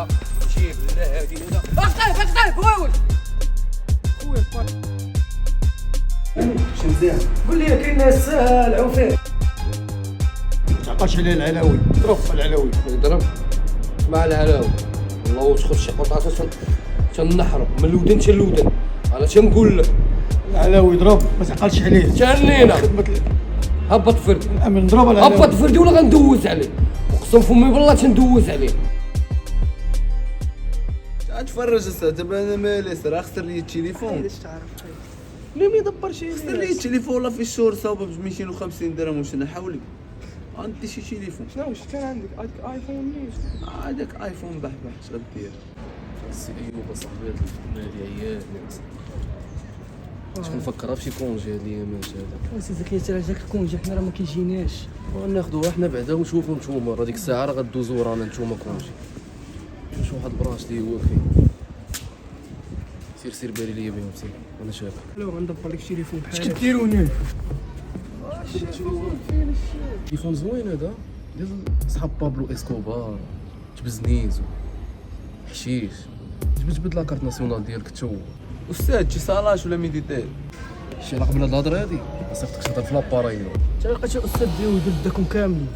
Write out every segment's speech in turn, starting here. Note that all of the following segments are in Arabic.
هذا جيب لا هادي هذا اقطع واوي خويا شي مزيان. قول لي كاين ناس العوفيه ما تعقلش عليه العلاوي، ضرب العلاوي. يضرب مع العلاوي والله واش خذ شي قطعه تنحرق من الودن حتى الودن. انا تنقول لك العلاوي ضرب، ما تعقلش عليه. تهنينا خدمة هبط فردي الامن ضرب العلاوي. هبط فردي ولا غندوز عليه، اقسم فمي بالله تندوز عليه. تفرج استاذ انا مالي راه خسر لي التليفون. علاش تعرف ليه ما يدبر شي خسر لي التليفون والله في الشهر صاوبه ب 250 درهم. واش انا حاولي عندي شي تليفون. شنو واش كان عندك ايفون ليش هذاك ايفون بحبح اش غدير. السي ايوب اصاحبي هاد المالي عيان شكون نفكرها فشي كونجي هاد الايامات هذا. سي زكي ترى جاك الكونجي حنا راه ما كيجيناش وناخدوها حنا بعدا ونشوفو نتوما راه ديك الساعه راه غدوزو ورانا نتوما كونجي. شوف واحد البراش اللي هو فيه سير بالي ليا بهم سير انا شايف. لو غندبر لك التليفون اش بحال كديروا هنا؟ تليفون زوين هذا ديال صحاب بابلو اسكوبار تبزنيز حشيش. جبد لاكارت ناسيونال ديالك تا هو. استاذ شي صلاش ولا ميديتير. شي علاقه بهاد الهضره هادي ما صيفطكش تهضر في لاباراي. لقيت الاستاذ ديالو ددكم كاملين.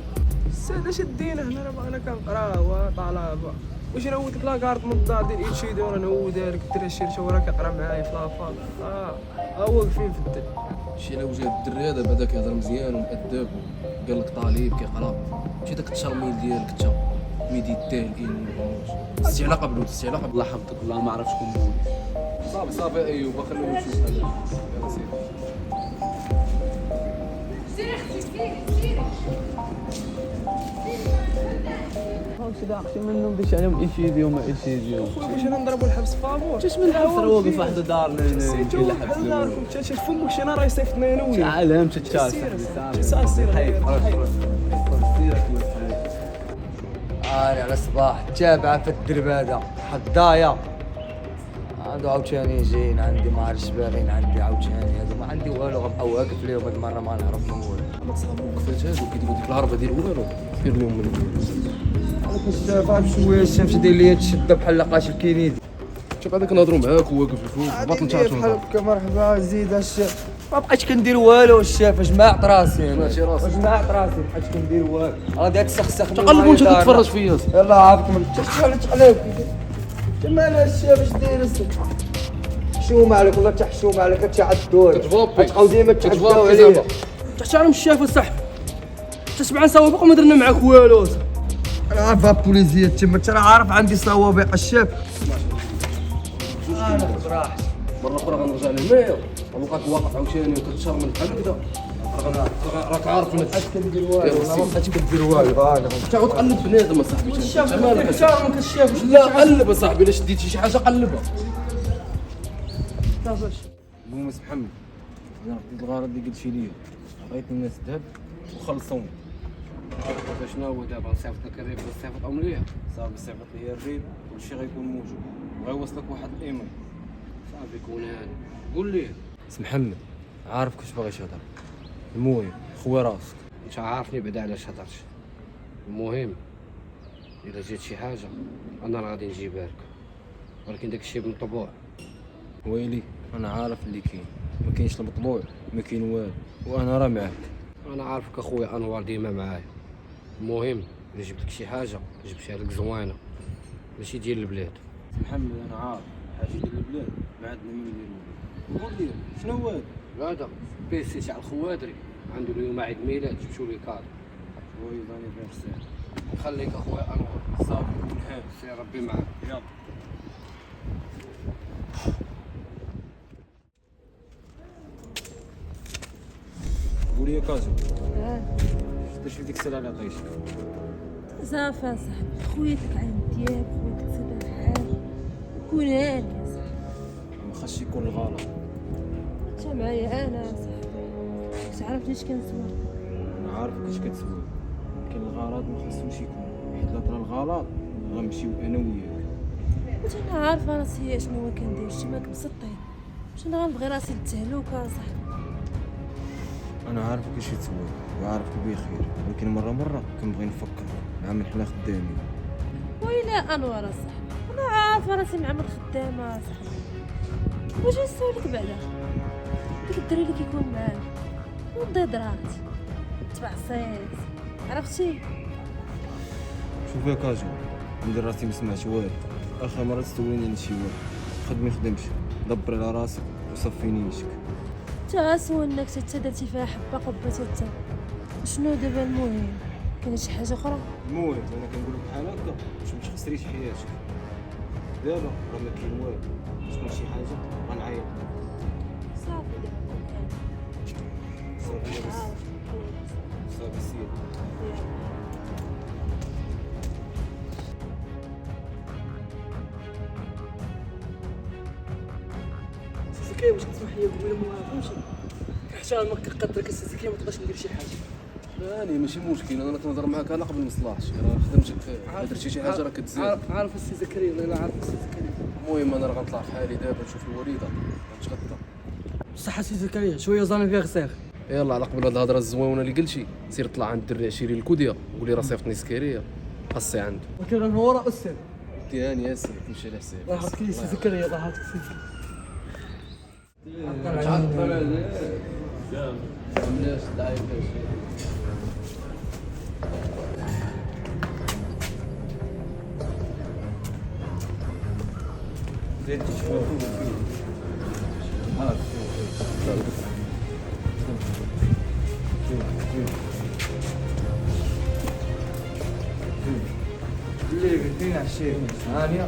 الساده شدينا هنا راه باغينا كنقراو طلبه. واش نعاود لك لاكارت من الدار ديال ايتشيدي وانا نعودها لك الدري الشيرشه وراه كيقرا معايا في لافاك. ها واقفين في الدري. شي على وجه الدري هذا بدا كيهضر مزيان ومؤدب وقال لك طالب كيقرا ماشي داك التشرميل ديالك انت ميديتير ما شي علاقه بلود شي علاقه الله يحفظك والله ما عرف شكون بولي. صافي ايوب خلينا نشوف هذا يلا سير. واش داقشي منهم باش عليهم ايشيدي وما ايشيدي. خويا باش نضربوا الحبس فابور اش من حبس راه واقف واحد دارنا سيتو بحال داركم انت فمك شي نهار يصيفطنا انا وياك. عالم تتشاف سير انا على الصباح تابعه في الدرب هذا حدايا هادو عاوتاني جايين عندي ما عرفتش باغيين عندي عاوتاني هادو ما عندي والو غنبقى واقف ليهم هاد المره ما نعرف من والو. ما تصاوبوا كيفاش هادو كيديروا ديك الهربه ديال والو دير لهم من فاهم شويه الشمس داير ليا تشده بحال لقاش الكينيدي. شوف هذا كنهضروا معاك وواقف الفوق باطل بحال انت هكا مرحبا زيد الشيف ما بقيتش كندير والو الشيف جمعت راسي انا ماشي راسك. جمعت راسي ما بقيتش كندير والو راه داك السخسخ تقلب وانت تتفرج فيا. يلا عافاك من تشحال تقلب جمال الشيف اش داير حشومه عليك والله تحشومه عليك تعدوا كتفابي تبقاو ديما تعداو كتفابي عليا زعما تحترم الشاف الصاحبي انت 7 سوابق وما درنا معاك والو. انا عارفها بوليزيه تما انت راه عارف عندي صوابع الشيف. انا راح مره اخرى غنرجع لهنايا ونبقاك واقف عاوتاني وكتشرمل بحال هكذا راك عارف نفسك. كندير والو ما بقيتش كدير والو انا تعاود قلب بنادم اصاحبي الشاف انت مالك احترمك الشاف لا قلب اصاحبي الا شديتي شي حاجه قلبها. المهم سي محمد انا رديت الغرض اللي قلتي لي عطيت الناس الذهب وخلصوني. فشنو هو دابا نصيفط لك الريب ولا نصيفطهم ليا؟ صافي صيفط لي الريب كلشي غيكون موجود وغيوصلك واحد الايميل. صافي كون هاني قول لي سي محمد عارفك واش باغي تهضر. المهم خويا راسك انت عارفني بعدا علاش هضرت. المهم الا جات شي حاجه انا راه غادي نجيبها لك ولكن داك الشيء بالمطبوع. ويلي انا عارف اللي كاين ما كاينش المطبوع ما كاين والو وانا راه معاك. انا عارفك اخويا انوار ديما معايا. المهم الا جبت لك شي حاجه جبتها لك زوينه ماشي ديال البلاد. سي محمد انا عارف حاجه ديال البلاد ما عندنا من نديرو. قول لي شنو هو هذا؟ هذا بيسي تاع الخوادري عنده اليوم عيد ميلاد جبتو لي كادو. وي زانيفرسير. خليك اخويا انوار صافي كون هاني سير ربي معاك. يلا. قولي يا كازو شفتي في ديك الساعه اللي عطيتك؟ صافي صاحبي خويتك عين ديالك خويتك سيدي الحال كون هاني يا صاحبي ما خاصش يكون الغلط. انت معايا انا يا صاحبي تعرف ليش كنسوى انا عارفك اش كتسوي لكن الغلط ما خاصوش يكون حيت لا طرا الغلط غنمشيو انا وياك. قلت انا عارفه راسي شنو هو كندير شي ماك مسطين باش انا غنبغي راسي التهلوكه صاحبي. انا عارفك اش تسوي وعارفك بخير ولكن مره كنبغي نفكر مع من حنا خدامين. ويلا انوار صاحبي انا عارفه راسي مع من خدامه صاحبي. واش نسولك بعدا ديك الدري اللي كيكون معاك والضيضرات تبع الصيد عرفتي؟ شوف يا كاجو، ندير راسي ما سمعتش والو. اخر مره تستويني على شي والو، خدمي خدمش، دبر على راسك وصفيني نشك. تا سولناك حتى درتي فيها حبه قبه حتى شنو دابا المهم؟ كاين شي حاجه اخرى؟ المهم انا كنقول لك بحال هكا باش ما تخسريش حياتك. دابا راه ما كاين والو، تكون شي حاجه غنعيط. صافي دابا صافي بس صافي سير. سيزكي واش تسمح لي قبيله ما فهمتش حتى ما كنقدرك سيزكي ما تقدرش ندير شي حاجه. هاني ماشي مشكل، انا كنهضر معاك انا قبل مصلحتش، راه خدمتك درتي شي حاجه راه كتزاد. عارف السي زكريا ولا لا عارف السي زكريا؟ المهم انا راه غنطلع حالي دابا نشوف الوريده غنتغدى. بصح السي زكريا شويه زاني فيغ سيغ. يلا على قبل هاد الهضره الزوينه اللي قلتي سير طلع عند الدري عشيري الكوديه قولي راه صيفطني سكريه خاصي عنده. ولكن راه هو راه استاذ. هاني يا سيدي تمشي على حسابك. الله يحفظك السي زكريا الله يحفظك السي زكريا. علاش ضعيف زيد شويه اللي قلتيني على الشيء هانيه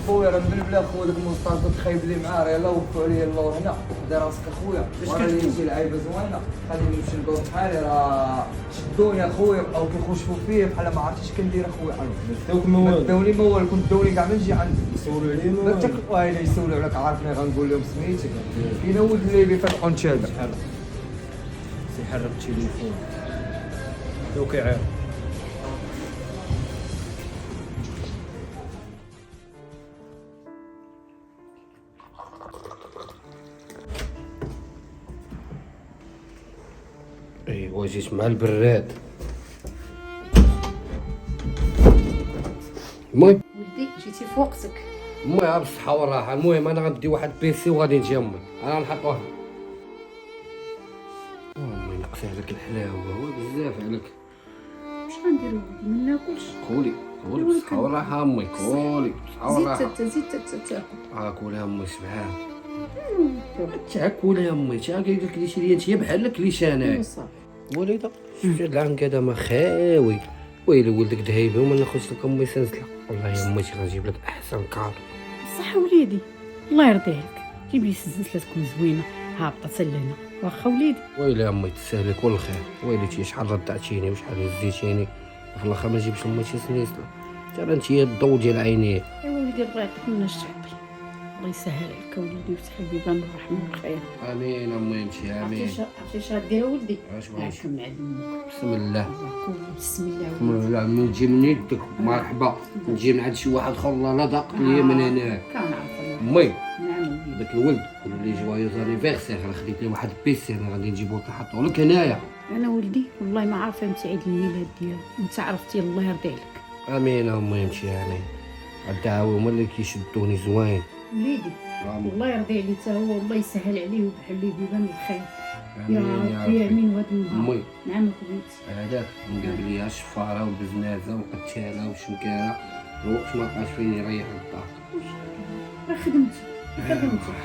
خويا راه من بلا خويا داك المستعد تخيب لي معاه راه يلا وقفوا عليا اللور هنا دار راسك اخويا وانا اللي نمشي لعيبه زوينه خليني نمشي ندور بحالي راه شدوني اخويا بقاو كيخشفوا فيا بحال ما عرفتش كندير اخويا داوك ما والو. داوني ما والو كنت داوني كاع ما نجي عندك يصوروا عليه ما ما والو. تاكل الا يسولوا عليك عارفني غنقول لهم سميتك كاين ولد اللي بيفتحوا نتشابه سيحرك التليفون دوك يعيط. ايوا جيت مع البراد. المهم ولدي جيتي في وقتك. المهم بالصحة والراحة. المهم انا غندي واحد بيسي وغادي نجي امي انا نحطوها. امي نقصي عليك الحلاوة بزاف عليك. واش غنديرو ما ناكلش؟ كولي كولي بالصحة والراحة امي كولي بالصحة والراحة. زيد تاكل. كولي امي سبحان. تا كولي امي تا قايل لك لي شريه انت بحالك ليش انايا. وليدة شوف هاد العنقاده ما خاوي ويلي ولدك دهيبه وما ناخذش لك امي سنسله. والله يا امتي غنجيب لك احسن كار. بصح وليدي الله يرضي عليك جيب لي سلسله تكون زوينه هابطه تسلينا واخا وليدي. ويلي يا امي تسهل لك والخير. ويلي شحال ردعتيني وشحال هزيتيني وفي الاخر ما نجيبش لامتي سنسله. ترى انت هي الضو ديال عينيك. ايوا وليدي الله يعطيك مناش تعطي. الله يسهل عليك وليدي ويفتح البيبان بالرحمه والخير. امين امي امشي امين. عرفتي اش غدير ولدي؟ اش بغيتي؟ غنكون مع دمك. بسم الله بسم الله بسم الله. من تجي من يدك مرحبا نجي من عند شي واحد اخر الله لا ضاق ليا من هنا. كنعرف امي نعم وليدي. داك الولد قول لي جوايوز انيفيرسير راه خديت لي واحد بيسي انا غادي نجيبو لك نحطو لك هنايا. انا ولدي والله ما عارفه متى عيد الميلاد ديالو وانت عرفتي الله يرضي عليك. امين امي امشي امين. الدعاوي هما اللي كيشدوني زوين. وليدي الله يرضي عليه حتى هو والله يسهل عليه ويبحر ليه بيبان الخير. يا امين يا ربي ربي. امين وهذا النهار. امي نعم خويتي. هذاك نقابل ليها الشفاره والبزنازه والقتاله والشمكاره الوقت ما بقاش فين يريح الدار. راه خدمتي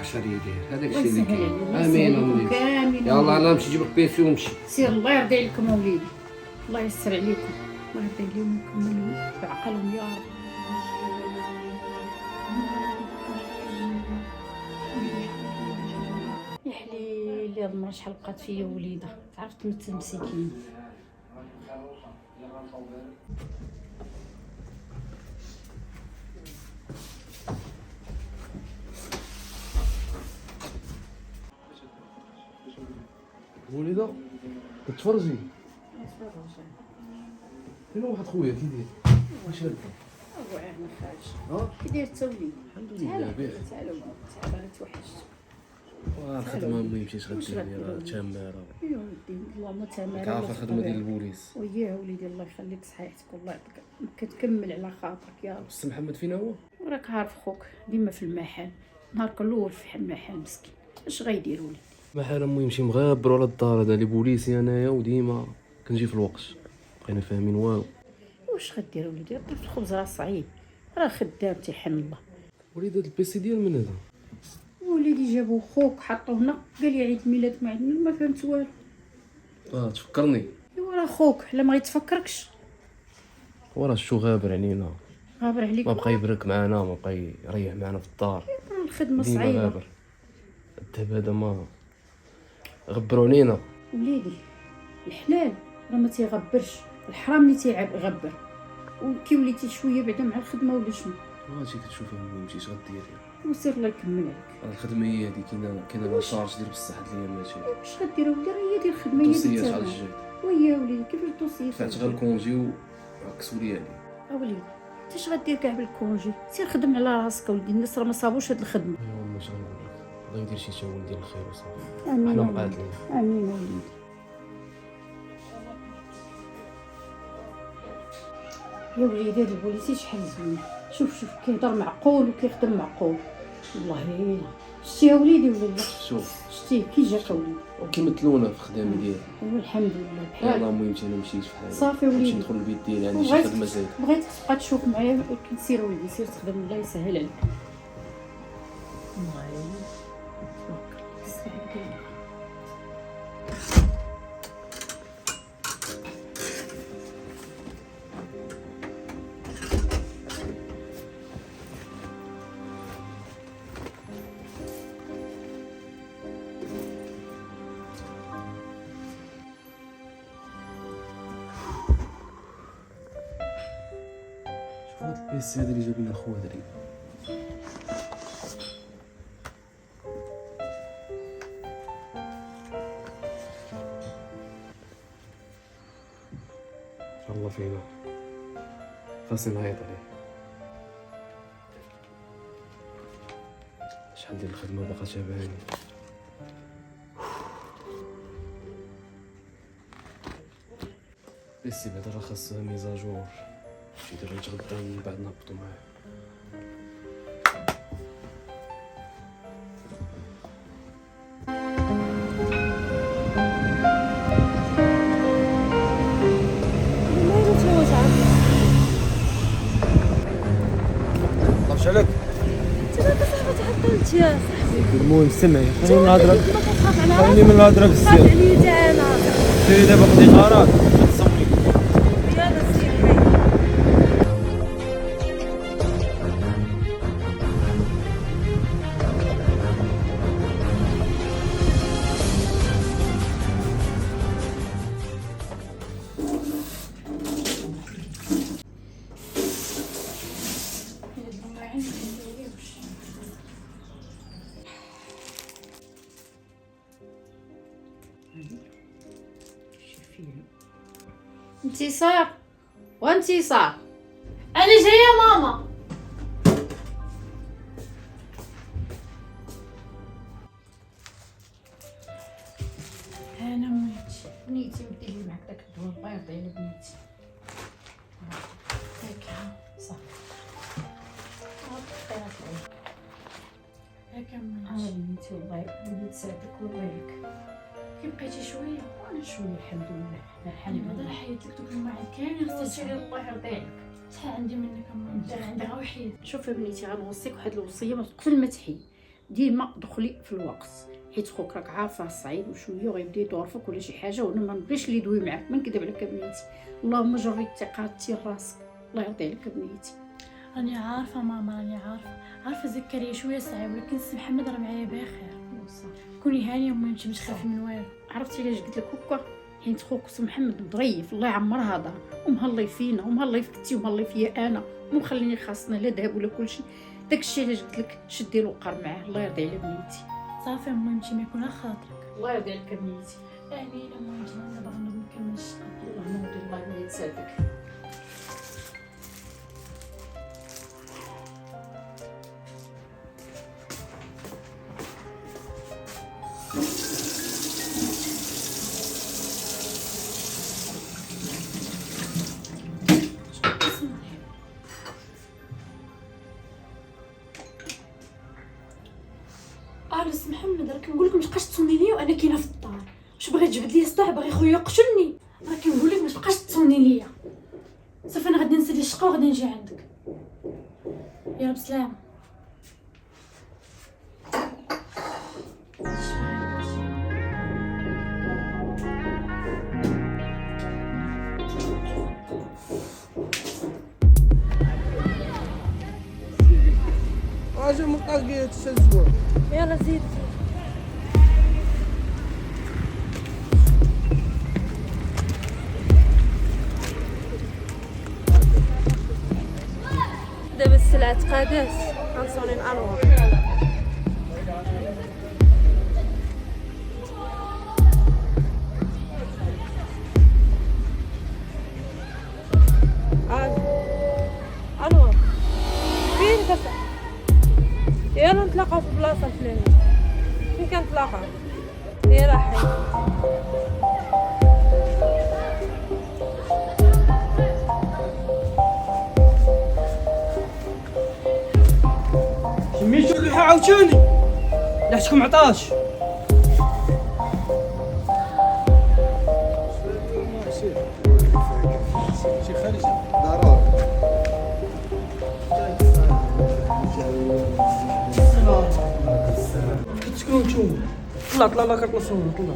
حشر يدير هذاك الله الشيء اللي يسهل كاين. عليه الله امين يسهل امي. عليكم كاملين. يلا انا نمشي نجيب لك بيسي ونمشي. سير الله يرضي عليكم اوليدي الله يسر عليكم الله يرضي عليهم ويكملوا بعقلهم يا رب. يا حليل يا المرا شحال بقات فيا وليده تعرف تمثل مسكين. وليدة كتفرجي فين واحد خويا كي داير؟ واش هاد هو عامل خارج كي داير تا وليدي؟ الحمد لله بخير. تعال وليدي تعال انا توحشت. الخدمه ما يمشيش غدير راه تامر يا ولدي اللهم تمام. عارفه الخدمه ديال البوليس. ويا وليدي الله يخليك صحيحتك والله يعطيك كتكمل على خاطرك يا رب. السي محمد فينا هو؟ وراك عارف خوك ديما في المحل، نهار كل في المحل مسكين، اش غيدير وليدي؟ ما حال امو يمشي مغابر على الدار، هذا لي بوليسي انايا وديما كنجي في الوقت، بقينا فاهمين والو. واش غدير وليدي؟ طيب الخبز راه صعيب، راه خدام تيحن الله. وليد هاد البيسي ديال من هذا؟ وليدي جابو خوك حطوه هنا، قال لي عيد ميلاد ما عندنا، ما فهمت والو. تفكرني ايوا راه خوك لا ما يتفكركش، وراه شو غابر علينا، غابر عليك. ما بقى يبرك معنا، ما بقى يريح معنا في الدار، راه الخدمه ديما صعيبه غابر. الذهب هذا ما غبروا علينا. وليدي. الحلال راه ما تيغبرش، الحرام اللي يغبر، وكي وليتي شويه بعدا مع الخدمه ولا شنو. هادشي كتشوفيه ما يمشيش غدير، وسير الله يكمل عليك. راه الخدمه هي هادي، كاينه لا شارج ديال بصح هاد الايام ماشي واش غدير ولدي؟ راه هي ديال الخدمه، هي دوسيات ديال على الثمن. الجهد. ويا وليدي كيفاش دوسيات؟ دفعت غير الكونجي وعكسوا لي عليه. وليدي انت اش غدير كاع بالكونجي؟ سير خدم على راسك وليدي، الناس راه ما صابوش هاد الخدمه. ايوا ما شاء الله، الله يدير شي تعاون ديال الخير وصافي. امين حنا وليدي. مقاتلين. امين وليدي. يا وليدي هاد البوليسي شحال زوين، شوف كيهضر معقول وكيخدم معقول، والله الا شتي يا وليدي ولا لا؟ شوف شتي كي جاك وليدي؟ وكيمثلونا في الخدامه ديالنا. ايوا الحمد لله يلاه بحال. المهم انا مشيت في حالي، صافي نمشي وليدي. ندخل البيت ديالي، عندي شي بغيت- خدمه زايده. بغيتك تبقى تشوف معايا، سير وليدي سير تخدم، الله يسهل عليك. الله يسهل. شوف هاد البيسي هذا اللي جاب لنا خويا دري، الله فينا خاصني نعيط عليه. شحال ديال الخدمه باقا تابعاني. بيسي بعدا راه خاصها ميزاجور، شي دابا نتغداو ومن بعد نهبطو معاه. طفش عليك. انت ما كتصاحبش حتى انت يا صاحبي. المهم سمعي خليني من الهضره، ما كتخاف على خليني من الهضره خاف بزاف. عليا تا انا. سيري دابا خدي قرار تصوني. يلا سير. انتصار وانتصار، انا جايه ماما. انا بنيتي ودي لي معك داك الدواء، الله يرضي على بنيتي. هاك ها صافي. هاكا ماما. بنيتي والله يبارك يسعدك ويبارك. كي بقيتي شويه وانا شويه الحمد لله. انا بعدا حيدت لك دوك المواعيد كاملين سيدي الله يرضي عليك. شحال عندي منك ماما؟ انت عندك غير وحيد. شوفي بنيتي غنوصيك واحد الوصيه، قبل ما تحي ديما دخلي في الوقت، حيت خوك راك عارفه صعيب وشويه وغيبدا يدور فيك ولا شي حاجه، وانا ما نبغيش اللي يدوي معاك، ما نكذب عليك بنيتي. اللهم جري الثقه تي راسك، الله يرضي عليك بنيتي. راني عارفه ماما، راني عارفه زكريا شويه صعيب، ولكن سي محمد راه معايا بخير. كوني هانيه وما تمشي تخافي من والو. عرفتي علاش قلت لك هكا؟ حيت خوك سي محمد مظريف، الله يعمرها دار، ومهلي فينا ومهلي فيك انتي ومهلي فيا انا، ومخليني خاصنا لا ذهب ولا كلشي. داكشي علاش قلت لك شدي الوقر معاه، الله يرضي على بنيتي. صافي المهم ما يكون خاطرك. الله يرضي عليك بنيتي. امين. المهم انا باغا نكمل الشغل. اللهم ودي الله ما يتسادك. سي محمد راه كنقول لك ما تبقاش تصوني ليا وانا كاينه في الدار. واش باغي تجبد لي الصداع؟ باغي خويا يقتلني؟ راه كنقول لك ما تبقاش تصوني ليا. صافي انا غادي نسالي الشقه وغادي نجي عندك. يلا بسلامه. اجي مطاقية تسلسوا. يلا زيد. دابا السلعة تقادات غنصوني الانوار. انوار فين كتروح؟ يلا نتلاقاو في بلاصه الفلانيه. فين كنتلاقاو؟ يلا حي. سميتو اللوحة عاوتاني لحتكم عطاش. شي خارج ضروري. شكون نتوما؟ طلع لا كارت نصور طلع.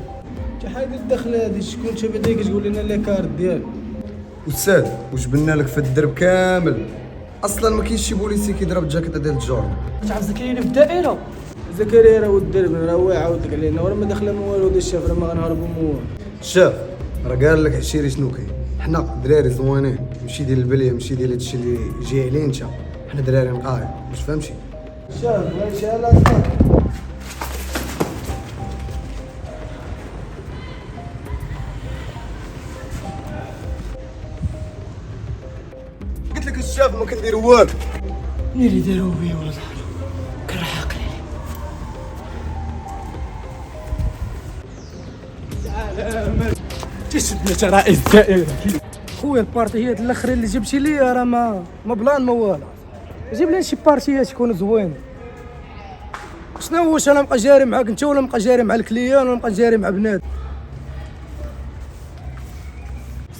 انت حايد الدخله هادي شكون انت بعدا كتقول لنا لي كارت ديالك؟ استاذ وجبنا لك في الدرب كامل. اصلا ما كاينش شي بوليسي كيضرب الجاكيطه ديال الجورد. تعرف زكريا في الدائره؟ زكريا راه ود الدرب راه هو يعاود لك علينا ورا ما داخله ما والو. هذا الشاف راه ما غنهربوا من والو. شاف راه قال لك عشيري شنو كاين. حنا دراري زوينين ماشي ديال البليه ماشي ديال هادشي اللي جاي عليه انت. حنا دراري نقاي واش فهمتي. شاف ماشي على صاحبي. قلت لك الشاف ما كندير والو. مين اللي داروا بيا ولد الحرام؟ كنريح عقلي. تشدنا رئيس الدائرة خويا. البارتيات الاخرين اللي جبتي لي راه ما بلان ما والو. جيب لي شي بارتيات يكونوا زوينين. شنو هو؟ واش انا نبقى جاري معاك انت ولا نبقى جاري مع الكليان ولا نبقى جاري مع بنات؟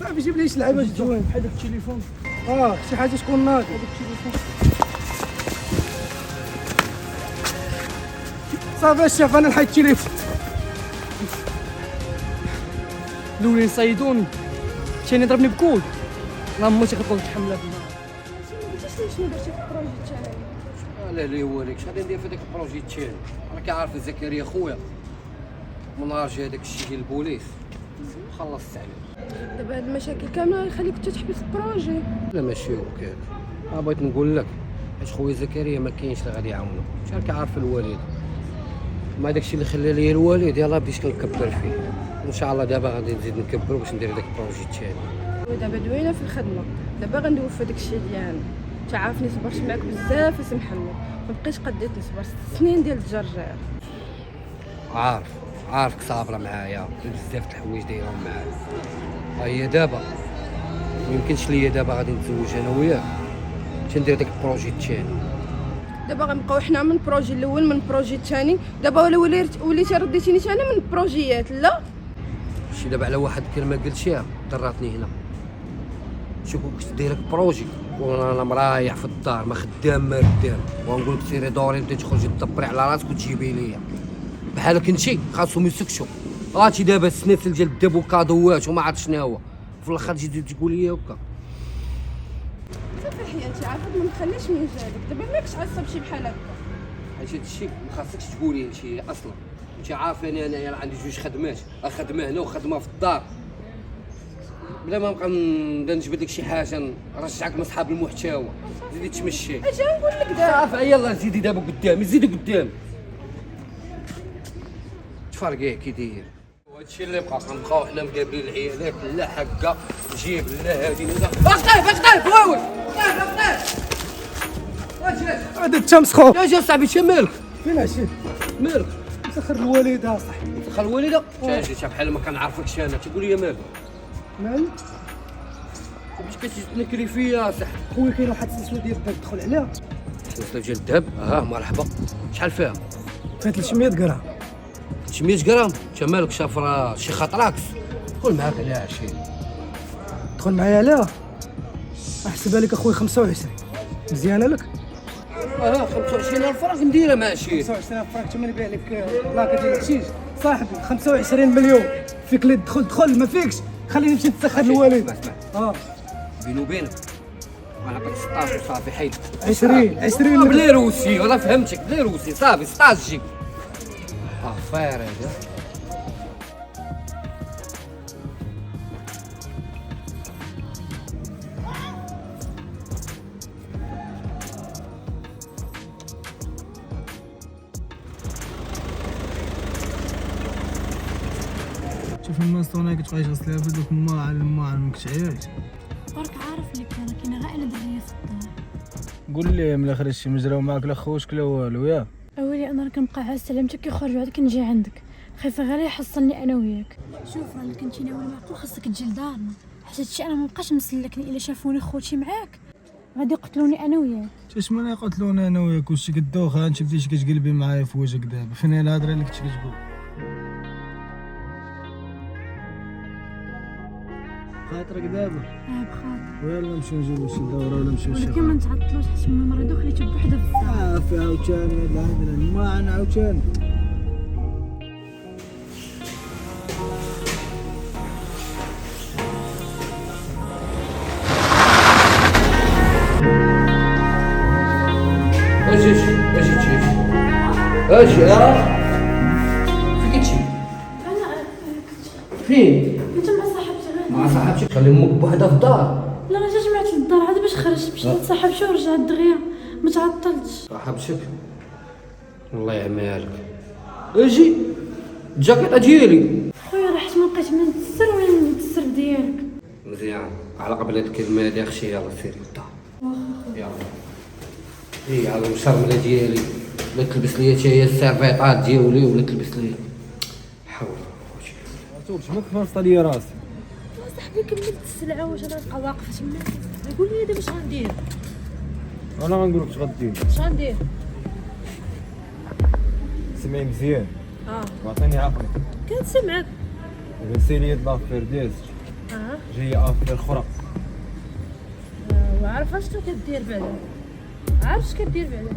صافي جيب لي شي لعبه زوين. هذاك التليفون شي حاجه تكون ناضيه. هذاك التليفون صافي الشاف انا نحيد التليفون. الاولين يصيدوني الثاني ضربني بكول. لا ما تقدر تحملها بالنار. شنو درتي في البروجي تاعي؟ لا لا هو لك شحال ندير في داك البروجي الثاني. راك عارف زكريا خويا من نهار جا داك الشيء ديال البوليس خلصت عليه. دابا هاد المشاكل كامله غيخليك انت تحبس البروجي. لا ماشي هكاك. بغيت نقول لك حيت خويا زكريا ما كاينش اللي غادي يعاونو. راك عارف الوالد ما داكشي اللي خلى لي الوالد يلاه بديت كنكبر فيه. وان شاء الله دابا غادي نزيد نكبر باش ندير داك البروجي الثاني. ودابا دوينا في الخدمه. دابا غندوف هذاك الشيء ديالنا. انت عارفني صبرت معاك بزاف سي محمد. ما بقيتش قديت نصبر 6 سنين ديال الجرجير. عارفك صابره معايا بزاف د الحوايج دايرهم معايا. هي دابا ميمكنش ليا دابا غادي نتزوج انا وياك تندير داك البروجي الثاني. دابا غنبقاو حنا من البروجي الاول من البروجي الثاني. دابا ولا وليتي رديتيني انا من البروجيات. لا شي دابا على واحد الكلمه قلتيها ضراتني هنا. شوف كنت داير لك بروجي وانا مريح في الدار ما خدام ما ردام ونقول لك سيري دوري بديتي تخرجي تدبري على راسك وتجيبي ليا بحالك انتي خاصهم يسكشوا. راتي دابا السنافل ديال الديفوكادوات وما عرفت شنو هو في الاخر تجي تقول لي هكا. صافي حياتي انت عارفه ما نخليش من جهدك. دابا ماكش عصب شي بحال هكا. حيت هادشي ما خاصكش تقولي انتي اصلا. انتي عارفاني انايا عندي جوج خدمات، خدمه هنا وخدمه في الدار. بلا ما نبقى نجبد لك شي حاجه نرجعك من صحاب المحتوى زيدي تمشي. اجي نقول لك دابا صافي يلاه زيدي دابا قدامي زيدي قدامي. تفرقيه كي داير هادشي اللي بقى غنبقاو حنا مقابلين العيالات. لا حقه جيب لا هادي لا اخطيف واوي هذا انت مسخوط. يا جا صاحبي شي مالك فين عشي مالك مسخر الوالده صاحبي. دخل الوالده تاجي بحال ما كنعرفكش انا تقول لي مالك مالك باش كتنكري فيا صاحبي. خويا كاين واحد السلسله ديال الدرب دخل عليها. سلسله ديال الذهب مرحبا شحال فيها فيها 300 غرام. 300 غرام؟ انت مالك شاف راه شي خطراكس؟ دخل معاك على 20. تدخل معايا عليها؟ احسبها لك اخويا 25. مزيانه لك؟ 25000 فرنك نديرها ماشي. 25000 فرنك تما نبيع لك بلاكه ديال الحشيش صاحبي. 25 مليون فيك اللي دخل ما فيكش. خليني نمشي نتسخر الوالد. بيني وبينك انا نعطيك 16 صافي حيد. 20 بلي روسي والله فهمتك بلي روسي صافي 16 جيب. فاير هذا. شوف الماستوناي كتبقى يغسلها في دوك ما مكتعياش. برك عارف اللي كاينه غير انا دريه في الدار. قول لي من الاخر شي مجراو معاك لا خوشك لا والو يا اولي انا راه كنبقى عاس على متى كيخرجوا عاد كنجي عندك خايفه غير يحصلني انا وياك. شوف راه اللي كنتي ناوي معقول خاصك تجي لدارنا حيت هادشي انا مابقاش مسلكني الا شافوني خوتي معاك غادي يقتلوني انا وياك. اش من يقتلونا انا وياك وشي كدوخه انت بديتي كتقلبي معايا في وجهك دابا فين هي الهضره اللي كنتي كتقول؟ خاطرك دابا بخاطر ويلا نمشيو نجيبو شي دوره ولا نمشيو شي ولكن ما نتعطلوش حيت ما مريضو خليته بوحده في الدار. في عاوتاني هاد الهضره ما انا عاوتاني. اجي فين كتمشي؟ فين؟ انت مع صاحبتي مع صاحبتك خلي امك بوحدها في الدار. لا انا جمعت للدار عاد باش خرجت مشيت لصاحبتي ورجعت دغيا ما تعطلتش. صاحبتك الله يعميها لك. اجي الجاكيطه ديالي خويا راه حيت ما بقيت من التسر ولا من التسر ديالك. مزيان على قبل هاد الكلمه هادي اختي يلا سيري للدار. يلا ايه على المشرمله ديالي ولا تلبس ليا حتى هي السيرفيطات ديالي ولا تلبس ليا حول توكش ما كفرت ليا راسي. صاحبي كملت السلعه واش انا نبقى واقفه تما قول لي دابا اش غندير. انا غنقول لك اش غدير. اش غندير؟ سمعي مزيان وعطيني عقلك. كنسمعك. غنسي لي لافير ديالك جايه افير اخرى. وعارف اشنو كدير بعدا عارف اش كدير بعدا.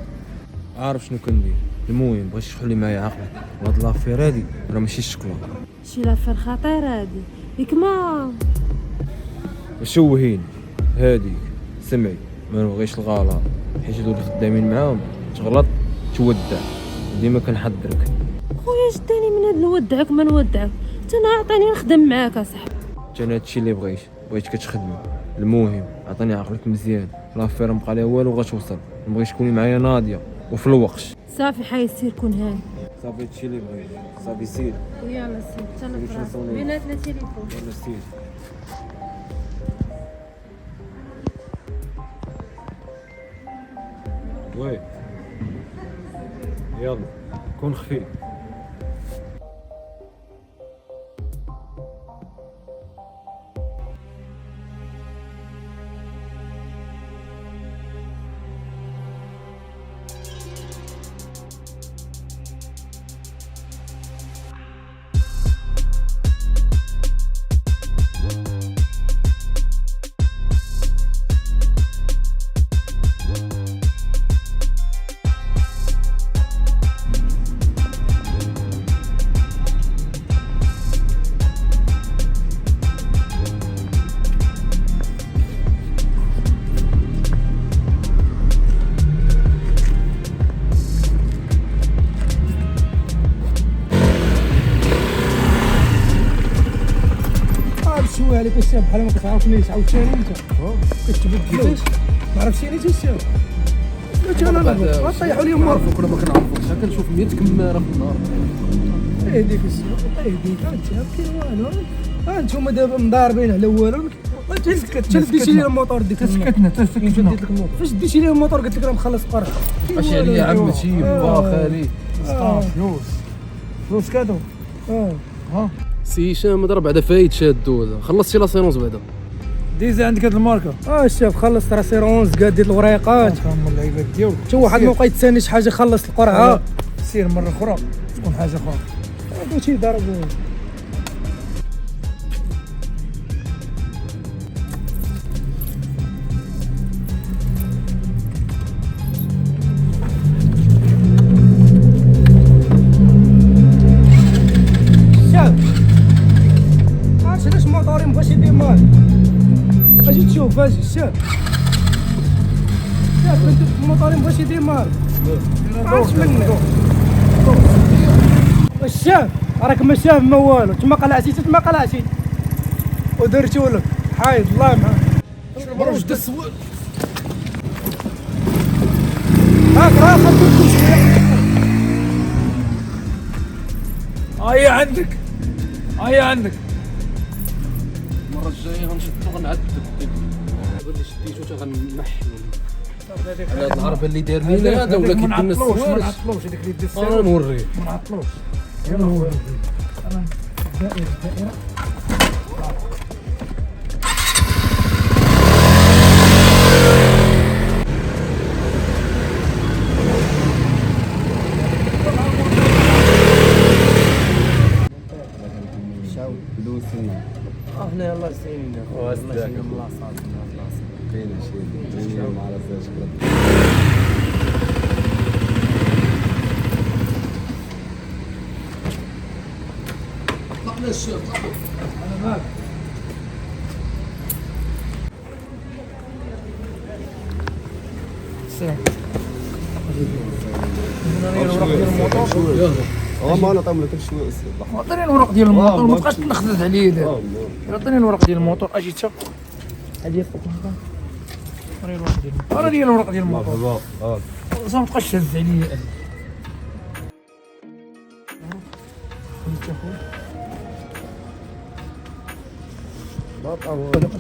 عارف شنو كندير. المهم بغيت تشحن لي معايا عقلك وهاد لافير هادي راه ماشي الشكوى. شي لافير خطيره هادي ياك ما شوهين هاديك. سمعي ما نبغيش الغلط حيت هادو اللي خدامين معاهم تغلط تودع. ديما كنحذرك. خويا جداني من هاد نودعك ما نودعك انت انا عطيني نخدم معاك اصاحبي. انا هادشي اللي بغيتك تخدمي. المهم عطيني عقلك مزيان لافير مبقى ليها والو غتوصل. نبغيش تكوني معايا ناضيه وفي الوقت. صافي حي سير كون هاني. صافي هادشي اللي بغيت. صافي سير يلا سير حتى انا فراسي بيناتنا تليفون. يلا سير. وي يلا كون خفيف. شويه عليك الشاب بحال ما كتعرفنيش عاوتاني انت كتبدل ما عرفتش انا الشاب انا طيحوا لي مرفوق كنا ما كنعرفوكش كنشوف 100 كماره في النهار. يهديك الشاب يهديك انت كاين والو. انتوما دابا مضاربين على والو. تسكت ديتي لي الموطور ديك تسكتنا فاش ديتي لي الموطور قلت لك راه مخلص فرق. اش عليا عمتي با خالي فلوس كادو. سي هشام هذا راه بعدا فايت شادو هذا خلصتي لاسيرونس بعدا. ديزا عندك هاد الماركه الشاف خلصت راسيرونس قاد ديال الوريقات. هما اللعيبات ديالك حتى واحد ما بقى يتساني شي حاجه خلص القرعه سير مرة أخرى تكون حاجة أخرى دوتي ضرب شاف عرفت علاش الموطوري مبغاش يدير مال اجي تشوف اجي شاف الموطوري مبغاش يدير مال عرفت منك واش شاف راك ما شاف ما والو تما قلعتي ودرتو لك حايد الله معاك واش دا السوال هاك راه خدمتكم شويه هيا عندك المره الجايه غنشدو غنعذبك اللي شديتو تا غنمحي على هاد العربه اللي دار لينا هذا ولا كيدير لنا السوال ما نعطلوش هذاك اللي دير انا نوريه ما نعطلوش يلا نوريه انا الدائره هنا يلا سينا والله شي ملاصات كاين شي مع راسك طلعنا الشيخ انا معاك سلام ما انا طعم لك شويه عطيني الورق ديال الموطور ما تبقاش تنخدد عليه دابا عطيني الورق ديال الموطور اجي تا هادي عطيني الورق ديال الموطور انا ديال الورق ديال الموطور ما تبقاش تهز عليا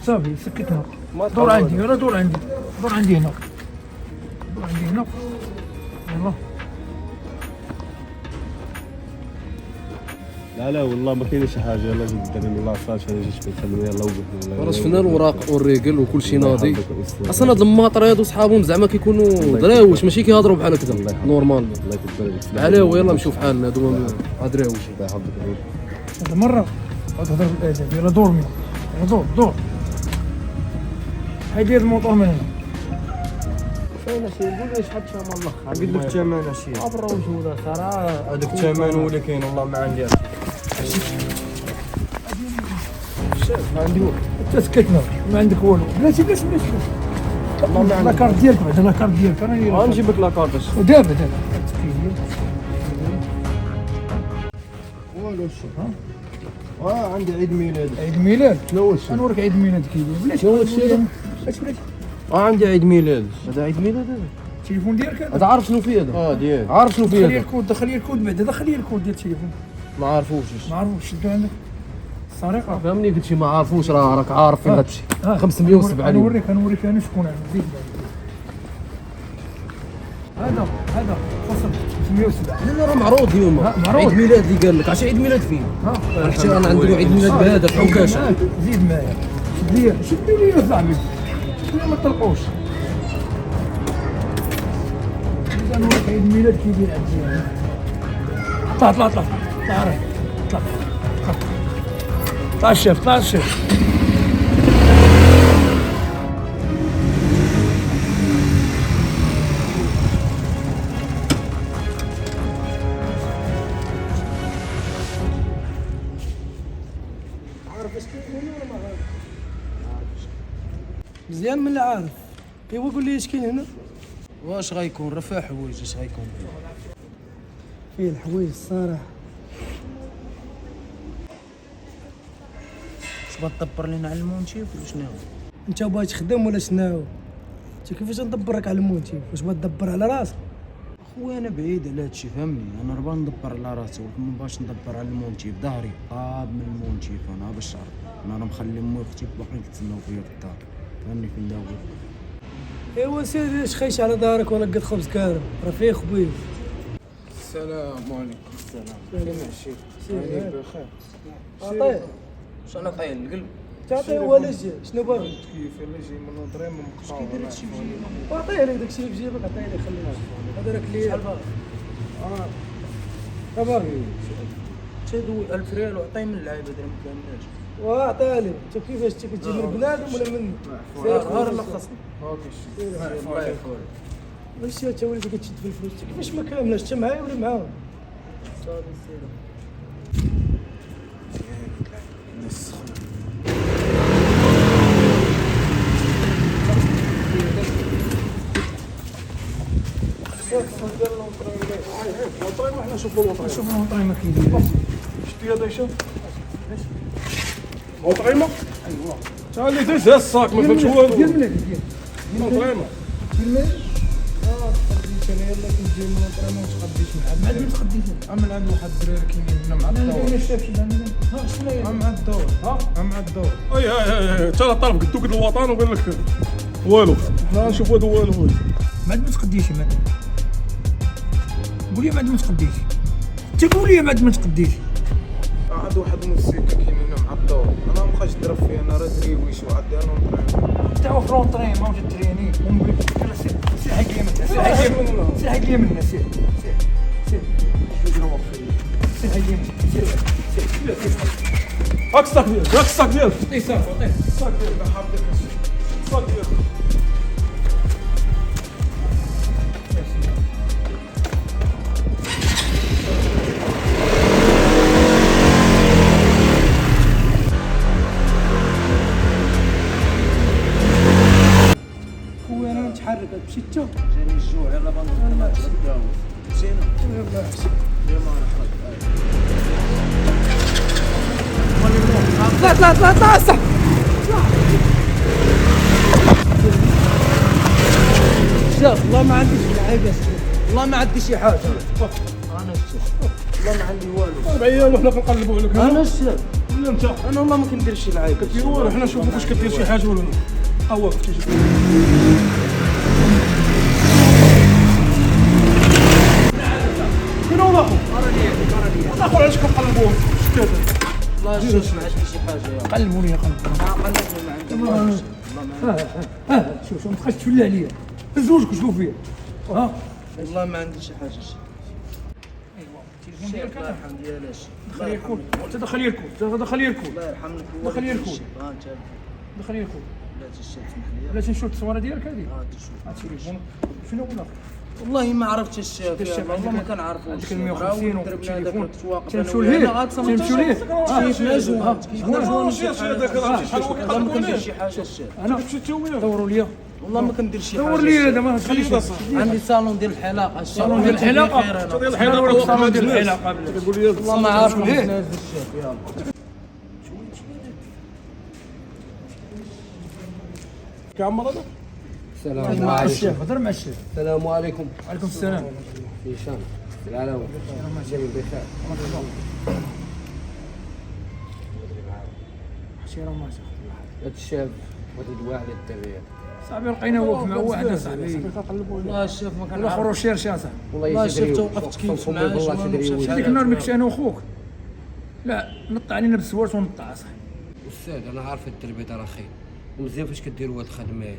صافي سكتها دور عندي انا دور عندي هنا يلا لا والله ما كاينش شي حاجه يلا زيد دير من لاصاج انا جيت كنخلي يلا وقف راه شفنا الوراق والريقل وكل شيء ناضي اصلا هاد الماطر هادو صحابهم زعما كيكونوا دراوش ماشي كيهضروا بحال هكذا نورمال الله يكبر عليك علاه يلا نمشيو فحالنا هادو دراوش الله يحفظك هاد المره تهضر بالادب يلا دور من يلا دور هاي ديال الموطور من هنا فين شي نقول لي شحال الثمن الاخر قلت لك الثمن شي عبر وجوده ترى هذاك الثمن هو اللي كاين والله ما عندي ما عندي والو تسكتنا ما عندك والو بلاتي والله ما عندك لاكارت ديالك بعدا لاكارت ديالك انا غنجيب لك لاكارت ودابا والو شوف عندي عيد ميلاد شنو هو الشيء؟ نوريك عيد ميلاد كيدير بلاتي شنو هو الشيء؟ بلاتي عندي عيد ميلاد هذا عيد ميلاد هذا التليفون ديالك هذا عارف شنو فيه هذا ديال عارف شنو فيه دخل لي هذا الكود بعدا دخل لي الكود ديال التليفون ما عارفوش ما عرفوش شدو عندك السرقه فهمني قلت شي ما عارفوش راك عارف فين غتمشي 507 اليوم نوريك انا شكون عندي هذا فصل 507 لا راه معروض اليوم معروض. عيد ميلاد اللي قال لك عرفتي عيد ميلاد فين حتى انا عندي عيد ميلاد بهذا في عكاشه زيد معايا شد لي يا صاحبي شويه ما تطلقوش نوريك عيد ميلاد كيدير عندي طلع الشيف عارف اش كاين هنا ولا ما عارف؟ مزيان من اللي عارف ايوا قول لي اش كاين هنا واش غيكون راه حوايج اش غيكون فيه الحوايج الصراحه باغا تدبر لينا على المونتيف ولا شنو؟ انت باغي تخدم ولا شنو؟ انت كيفاش ندبرك على المونتيف؟ واش باغي تدبر على راسك؟ خويا انا بعيد على هادشي فهمني، انا راه باغي ندبر على راسي ولكن ما باغاش ندبر على المونتيف، ظهري طاب من المونتيف انا باش تعرف، انا راه مخلي امي واختي باقيين كيتسناو فيا في الدار، فهمني فين داوي. ايوا سير شخيش على دارك ولا قد خبز كارم راه فيه خبيز. السلام عليكم. السلام. كيما الشيخ؟ عليك بخير. عطيه واش انا طايل القلب تعطيه ولا جي شنو باغي؟ كيف اللي يجي من الضريم مقطع كي داير هادشي في جيبك؟ عطيه لي داكشي اللي في جيبك عطيه لي خليه هذا راك لي شحال باغي؟ دابا تدوي 1000 ريال وعطيه من اللعيبه ديال ما كاملش. وعطيها لي انت كيفاش تجي من بنادم ولا مني؟ غير لخصني. الله يعفو واش انت وليتي كتشد في الفلوس كيفاش ما كاملاش انت معايا ولا معاهم؟ صافي سير. احنا نشوفوا الوطريمه نشوفوا الوطريمه كي دايره شتي هذا شوف الوطريمه ايوا تا اللي داز الصاك ما فهمتش والو ديال ملي ديال الوطريمه ديال ملي تقديت انا يلاه كنجي من الوطريمه وتقديت مع عاد تقديت من عند واحد الدراري كاينين هنا مع الدور لا شاف ها شنو هي مع الدور مع الدور اي ترى طرف قدو قد الوطن وقال لك والو لا نشوف هذا والو ما عاد ما تقديش ما قول لي ما عاد ما تقديش انت قول لي ما عاد ما تقديش عاد واحد الموسيقى كاين هنا مع الدور انا ما بقاش نضرب فيه انا راه دريويش وعدي انا نطريم انت في لونطرين ما وجدت تريني ونقول لك سير حيد لي منها سير حيد لي منها سير حيد لي منها سير سير حيد لي منها سير هاك الصاك ديالك هاك الصاك ديالك عطيه صافي عطيه الصاك ديالك حاطك الصاك ديالك خويا انا نتحرك مشيت حتى جاني الجوع يلاه بنضرب مشينا يلاه طلع صح شوف والله ما عندي شي لعيبه والله ما عندي شي حاجه انا الشيخ والله ما عندي والو 4 ايام وحنا كنقلبوا عليك انا الشيخ ولا انت انا والله ما كندير شي لعيبه كدير والو حنا نشوفوك واش كدير شي حاجه ولا لا ها هو كنتي شوف فين هو اخو اخو علاش كنقلبوهم شتات والله الشيخ ما عندي شي حاجه قلبوا لي قلبني ما عندي شوف ما تبقاش تفلي عليا زوجك شوف فيا ها والله ما عندي شي حاجه التليفون ديالك الله يرحم ديالاش دخل لي الكود انت دخل لي الكود دخل لي الكود الله يرحم لك دخل لي الكود انت دخل لي الكود لا تشوف اسمح لي بلاتي نشوف التصويره ديالك هذه تشوف التليفون شنو ولا والله ما عرفتش الشاف الشاف والله ما كنعرفوش عندك 150 والتليفون تمشيو ليه تمشيو ليه كيف نجوم شي هذاك راه شحال والله ما كندير شي حاجه الشاف انا مشيت انت وياه دوروا لي والله ما كندير شي حاجه دور لي هذا ما تخليش عندي صالون ديال الحلاقه صالون ديال الحلاقه ديال الحلاقه صالون ديال الحلاقه تقول لي والله ما عارف ليه الشاف يلا كامل هذا السلام مع عليكم. الشيخ هضر مع الشيخ السلام عليكم. وعليكم السلام هشام العلاوي جاي بخير. شي راه ماشي هاد الشاب ودي دواء على الدريه. صاحبي لقينا واقف مع واحد صاحبي والله الشاف ما كنعرف الاخر شيرشي صاحبي والله شفت وقفت كيف معاه هذيك النهار ملي كنت انا وخوك لا نط علينا بالسوارت ونطع صاحبي. استاذ انا عارف التربيه راه خير ومزيان فاش كديروا هاد الخدمه هادي.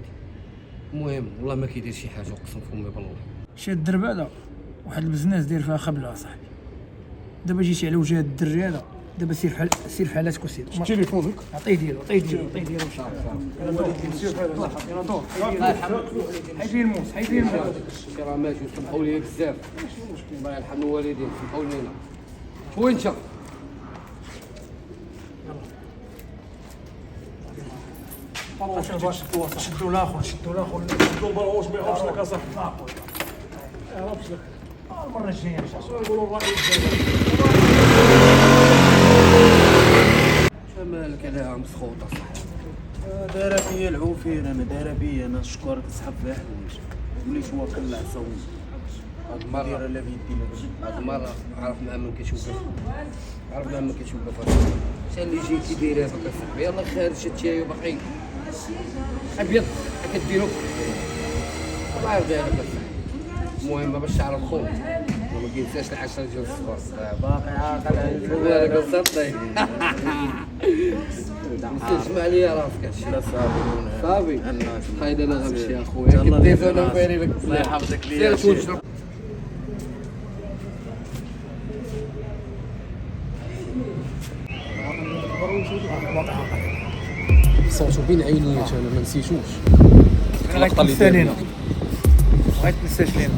المهم والله ما كيدير شي حاجه اقسم فمي بالله. شي الدرب هذا واحد البزناس داير فيها خبله صاحبي. دابا جيتي على وجه هاد الدري هذا دابا سير في حالاتك وسير تليفونك عطيه ديالو عطيه ديالو عطيه ديالو حيد لي الموس حيد لي الموس شي راه ماشي سمحوا لي بزاف. الله يرحم الوالدين سمحوا لينا. وين انت؟ شدوا الاخر شدوا الاخر شدوا البروش ما يهربش لك اصاحبي ما يهربش لك المره الجايه ان شاء الله نقولوا الراي مالك عليها مسخوطه صاحبي. دايره فيا العوفير انا دايره فيا انا شكورك تسحب فيها حوايج وليت هو كل عصاوي هاد المره لا بيدي لا هاد المره عرف مع من كتشوفك عرف مع من كتشوفك شحال اللي جيتي دايره هكا صاحبي يلاه خارج شتي وباقي ابيض كديرو الله يرضي عليك اصاحبي. المهم باش تعرف خوك ما كينساش العشرة ديال الصباح باقي عاقل بالك بالضبط. اسمع لي راسك هادشي لا صافي صافي خايد انا غنمشي اخويا كديت انا فاري لك الله يحفظك ليا سير شوف صوتو بين عينيات انا ما نسيتوش. غيتنسى لينا غيتنساش لينا.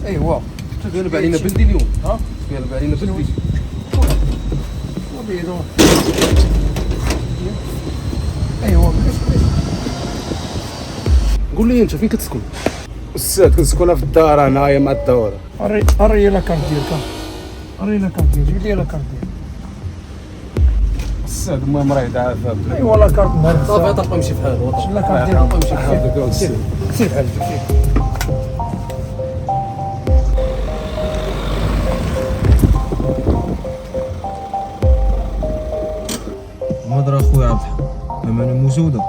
ايوا قالب علينا بلدي اليوم. قالب علينا بلدي. وبيضو ايوا قول لي انت فين كتسكن؟ استاذ كنسكن في الدار هنايا مع الدوره. اري لاكارت ديالك اري لاكارت ديالك جيب لي لاكارت ديالك. استاذ المهم مريض عافاك. ايوا لاكارت مهرب صافي طلقه مشي بحال شنو لاكارت ديالك مشي بحال سير بحال سير. مدرا خويا عبد الحق امانه موجوده.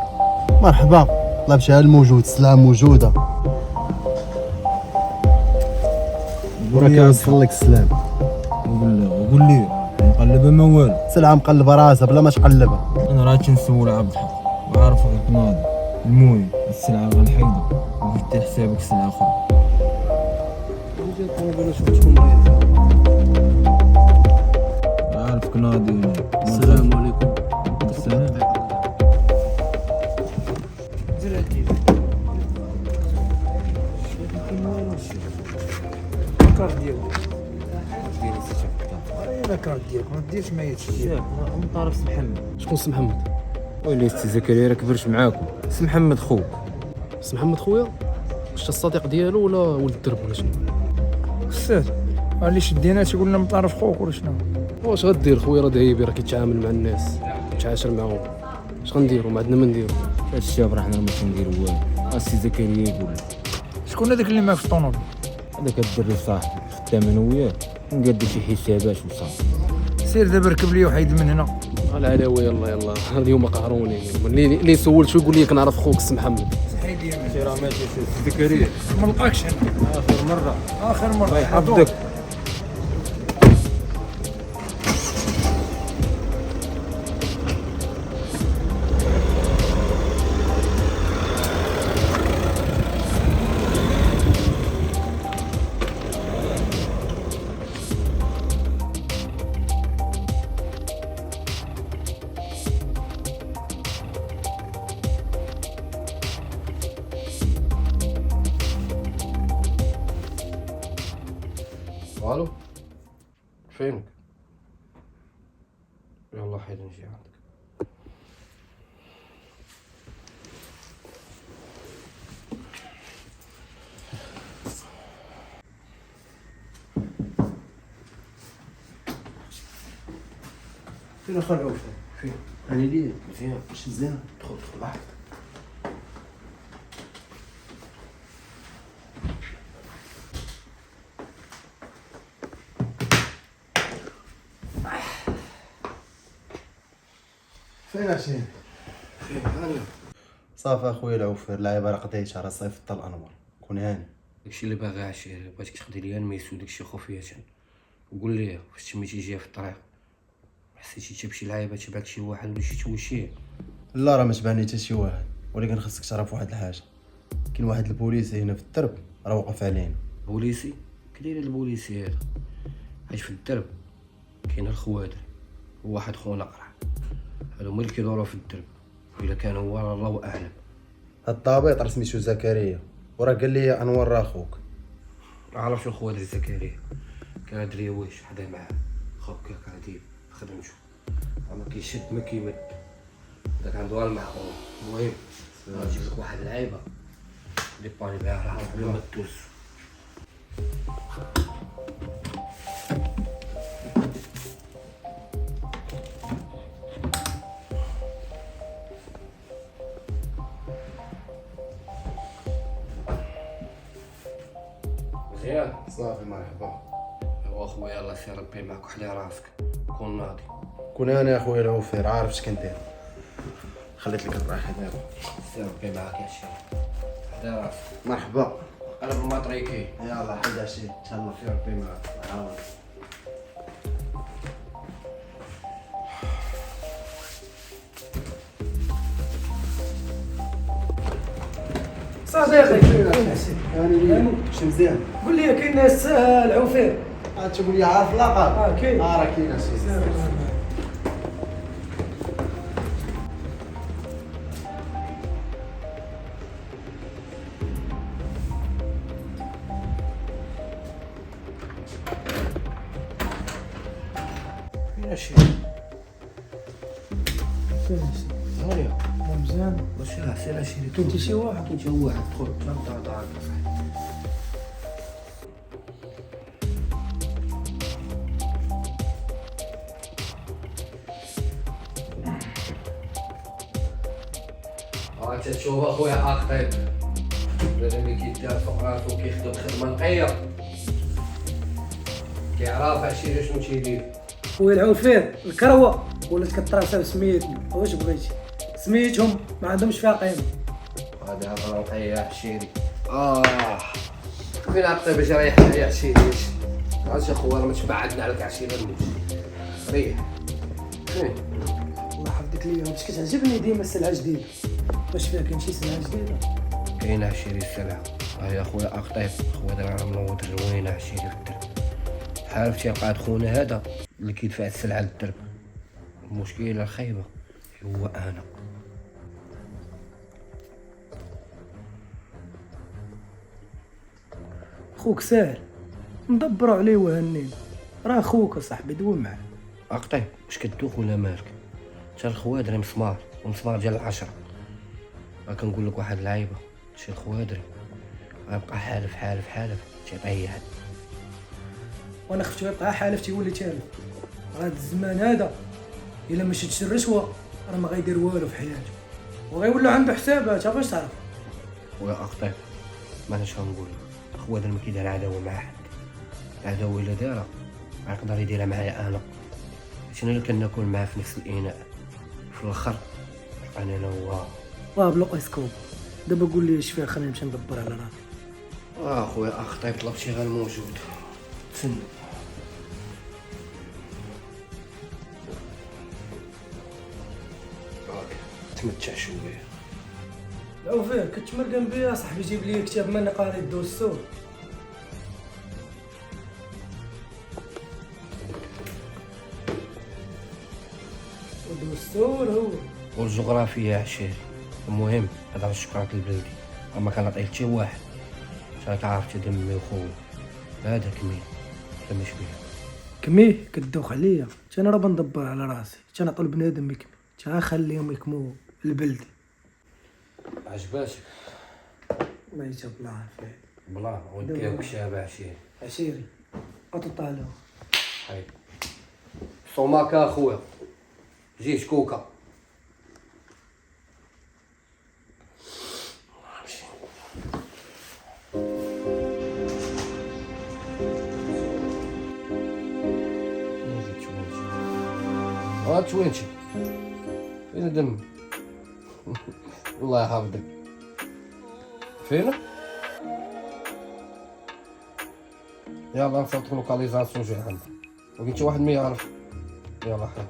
مرحبا، الله بشحال موجود، السلعه موجوده. وراك يوصل لك السلام. وقول لي مقلبه ما والو. سلعه مقلبه راسها بلا ما تقلبها. انا راه تنسول عبد الحق وعارف غير ناضي. المهم السلعه غنحيدها وقلت حسابك سلعه اخرى. عارفك ناضي. السلام عليكم. السلام. لاكارت ديالك اري لاكارت ديالك ما ديرش ما يتشي. من طرف محمد. شكون سي محمد؟ ويلي سي زكريا راه كبرش معاكم. سي محمد خوك. سي محمد خويا؟ واش الصديق ديالو ولا ولد الدرب ولا شنو؟ استاذ اللي شدينا تيقول لنا من طرف خوك ولا شنو؟ واش غدير خويا؟ راه دايبي راه كيتعامل مع الناس كيتعاشر معاهم. اش غنديرو؟ ما عندنا ما نديرو. هاد الشاب راه حنا ما كنديرو والو. السي زكريا يقول لك شكون هذاك اللي معاك في الطونوبيل؟ هذاك الدري صاحبي خدام انا وياه نقاد شي حسابات وصافي. سير دابا ركب لي وحيد من هنا. العلاوي يلا يلا اليوم قهروني. اللي سولت شو يقول لي كنعرف خوك سي محمد. سي راه ماشي سي زكريا ما لقاكش اخر مره الله يحفظك. الو فينك؟ يلا حيد نجي عندك. فين اخو العوفه؟ فين؟ انا ليه مزيان. واش مزيان؟ دخل واحد. فين عشير؟ فين هاني؟ صافي اخويا العوفر، اللعيبه راه قضيتها، راه صيفط الانوار. كون هاني. داكشي اللي باغي عشير، بغيتك تقضي ليا الميسو داكشي خفية. وقول لي فاش تميتي جايه في الطريق حسيتي تجيب شي لعيبه تبعك شي واحد ولا شي توشيه؟ لا راه ما تبعني حتى شي واحد، ولكن خاصك تعرف واحد الحاجه. كاين واحد البوليسي هنا في الدرب راه وقف علينا. بوليسي؟ كاين البوليسي هذا عايش في الدرب. كاين الخوادر وواحد خونا قرع، هادو هما اللي كيدورو في الدرب. الا كان هو راه الله اعلم. هاد الطابيط راه سميتو زكريا، وراه قال لي انور راه خوك. عرف شو خوادر زكريا؟ كان دريويش حدا معاه خوك كاديب خدمتو، ما كيشد ما كيمد، داك عنده المعقول. المهم نجيب لك واحد اللعيبه اللي باني بها راه بلا ما تدوز. مزيان صافي مرحبا. ايوا اخويا الله يسير ربي معاك وحدي راسك، كون ناضي. كون انا اخويا العوفير عارف اش كندير. خليت لك الراحه دابا. سير ربي معاك يا شيخ حدي راسك. مرحبا. قلب المطريكي. يلا حد عشير ان شاء الله. سير ربي معاك. عاود. صديقي هاني شي مزيان. قول لي كاين ناس العوفير تقول لي عارف لاقا كاين راه كاين شي ماشي كاين هانيا مزيان واش سير شي كاين شي واحد كاين شي واحد دخل تعال تعال تشوف اخويا اخطيب لازم كيدار فوق راسو كيخدم خدمه نقيه كيعرف عشيري شنو تيدير. خويا العوفير الكروه ولات كتراسها بسميتنا واش بغيتي سميتهم ما عندهمش فيها قيمه. هذا هضره نقيه عشيري فين عطي باش ريح يا عشيري عرفتي اخويا راه ما تبعدنا عليك عشيري الموت ريح فين الله يحفظك ليا باش كتعجبني ديما السلعه جديده. واش فيها كاين شي سلعه جديده؟ كاين عشيري السلعه هاي اخويا اخطيب خويا دابا منوض زوينه عشيري في الدرب عرفتي لقات خونا هذا اللي كيدفع السلعه للدرب. المشكله الخايبه هو انا خوك ساهل ندبروا عليه وهنين راه خوك صاحبي دوي معاه. اقطع واش كدوخ ولا مالك تا الخوادري مسمار ومسمار ديال 10 راه كنقول لك واحد العيبه شي الخوادري غيبقى حالف حالف حالف تيطيح وانا خفت يبقى حالف تيولي تالف. هذا الزمان هذا الا ما شدش الرشوه راه ما غيدير والو في حياته وغيولوا عنده حسابات باش تعرف. ويا اقطع ما انا شنو نقول الخوادر ما كيدير عداوه مع حد. العداوه الا دارها غيقدر يديرها معايا انا شنو اللي كناكل معاه في نفس الاناء في الاخر انا هو بلو اسكوب. دابا قول لي اش فيها خلينا نمشي ندبر على راسي. خويا اخطي طلب شي غير موجود تسنى تمتع شويه. العوفير كتمرقن بيا صاحبي جيب لي كتاب ماني قاري الدستور. الدستور هو والجغرافيا عشيري. المهم هذا الشكرات البلدي اما كان عطيه حتى واحد راك عارف دمي وخويا هذا كمين تمش بيه كميه كدوخ عليا حتى انا راه بندبر على راسي حتى انا طلب بنادم يكمي حتى خليهم يكموا البلدي. عجباتك ما يجاب الله عافيك بلا وديك شابه عشيري اطلع هاي صوماكا اخويا جيت كوكا توينشي فين دم الله يحفظك فين يلا نفوت لوكاليزاسيون جوي عندك وقلت واحد ما يعرف يلا خير.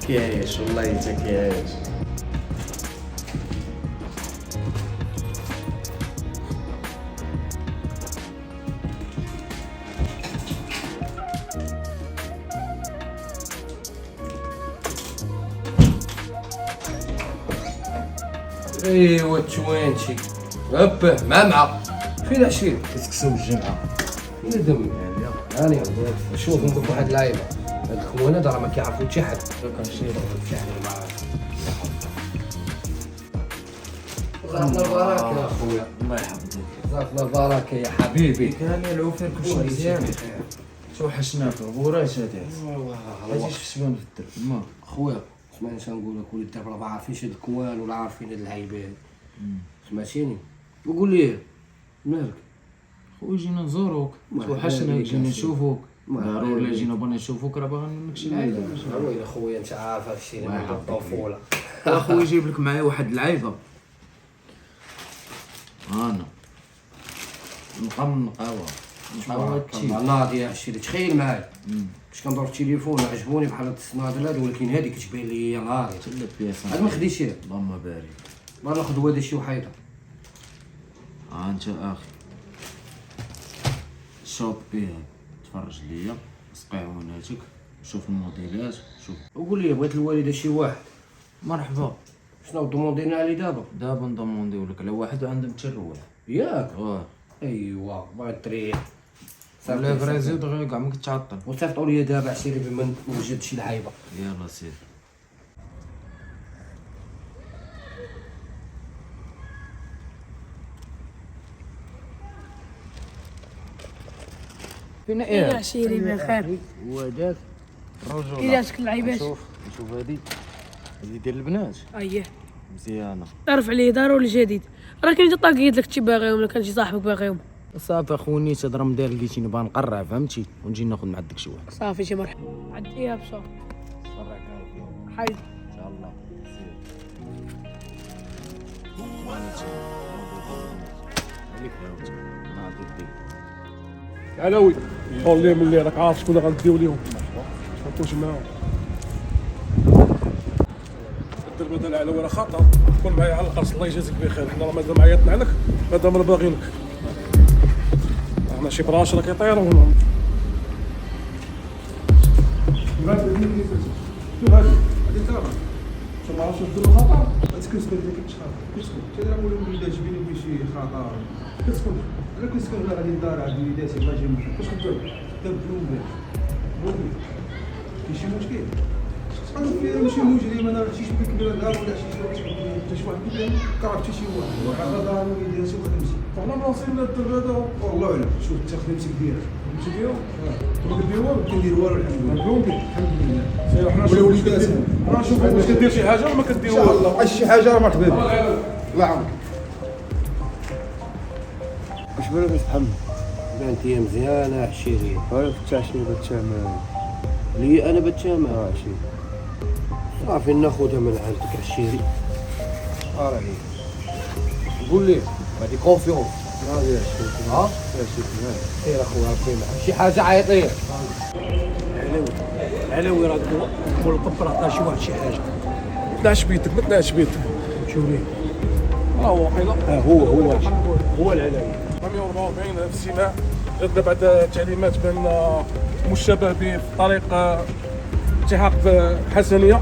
كيعيش والله حتى كيعيش. ايوا توانتي هبه مع فين عشير كتكسب الجمعه ندم هاني شوف نقول واحد اللعيبه هاد الخوانات راه ما كيعرفوا حتى حد زعفنا البركه يا خويا الله يحفظك. زعفنا البركه يا حبيبي. كان العوفير كلشي مزيان توحشناك غورات هادي شفتهم في الدرب ما خويا سمعني شنو نقول لك وليد الدرب راه ما عارفينش هاد الكوان ولا عارفين هاد اللعيبات سمعتيني وقول لي مالك خويا جينا نزوروك توحشنا جينا نشوفوك ضروري جينا بغينا نشوفوك راه باغي منك شي لعيبه. ويلي خويا انت عارف هادشي اللي من الطفوله. اخويا جايب لك معايا واحد اللعيبه انا نبقى من النقاوه ناضي يا الشيري تخيل معايا باش كندور في التليفون عجبوني بحال هاد السنادل هادو، ولكن هادي كتبان لي ناضي تلت بيا هاد ما خديتش اللهم بارك. مرة ناخذ هذا شي وحيده. انت اخي شوف بيه، تفرج ليا سقيعوناتك، شوف الموديلات، شوف. وقول لي بغيت الوالده شي واحد. مرحبا. شنو دوموندينا عليه دابا؟ دابا ندومونديو لك على واحد وعندهم حتى الروح. ياك؟ واه. ايوا باغي تريح. ولا فرازي دغيا كاع ما كتعطل. وصيفطوا لي دابا عسيري بما نوجد شي لعيبه. يلا سير. فين يا عشيري بخير. وهداك الرجل. كي جاتك اللعيبات؟ شوف هادي ديال البنات. اييه مزيانه. تعرف عليه ضروري الجديد، راه كاين حتى طاقيت لك شي باغيهم، ولا كان شي صاحبك باغيهم. صافي اخوني تهضر مدار لقيتي نبغى نقرع فهمتي، ونجي ناخذ مع داك شي واحد. صافي شي مرحبا عديها بصح حي ان شاء الله. علوي قول لي ملي راك عارف شكون اللي غنديو ليهم ما تكونش معاهم. الدرب هذا العلوي راه خطر، كون معايا على القرص الله يجازيك بخير. حنا راه مادام عيطنا عليك مادام راه باغينك، حنا شي براش راه كيطيروا هنا. ما عرفتش نديرو خطر، تسكن ديك شحال كتسكن تدرا مولا وليدات جبيني بيه شي خطر كتسكن. انا كنسكن هنا غادي للدار عند وليداتي ما جاي منها. واش كدير؟ كدير بلومبي بوبي كاين شي مشكل؟ تقدر فيها شي مجرم انا شي شويه كبيره دار ولا شي حتى شي واحد كبير كرهت حتى شي واحد على دار وليداتي وخدمتي. انا مراسلنا الدرب هذا والله اعلم. شوف انت خدمتك كبيره خدمتك ديالو ما كدير والو. كندير والو الحمد لله. مبروك الحمد لله. سير حنا ولا وليداتي راه شوف واش كدير شي حاجه ولا ما كدير والو. ان شاء الله شي حاجه راه مرحبا بك. الله يعاونك. واش بالك محمد؟ بانت هي مزيانه عشيري. هاي فتحني بالتمام. لي انا بالتمام. شي صافي ناخذها من عندك عشيري. راهي قول لي هذه كونفيونس. راهي ها خير اخويا ربي معاك. شي حاجه عيط ليا. علوي راه مول القبر عطاه شي واحد شي حاجه. ما تنعش بيدك ما تنعش بيدك. شوف ليه هو واقيلا. هو العلاوي 144 في السماع. جاتنا بعد تعليمات بان مشتبه به في طريق التحاق حسنيه.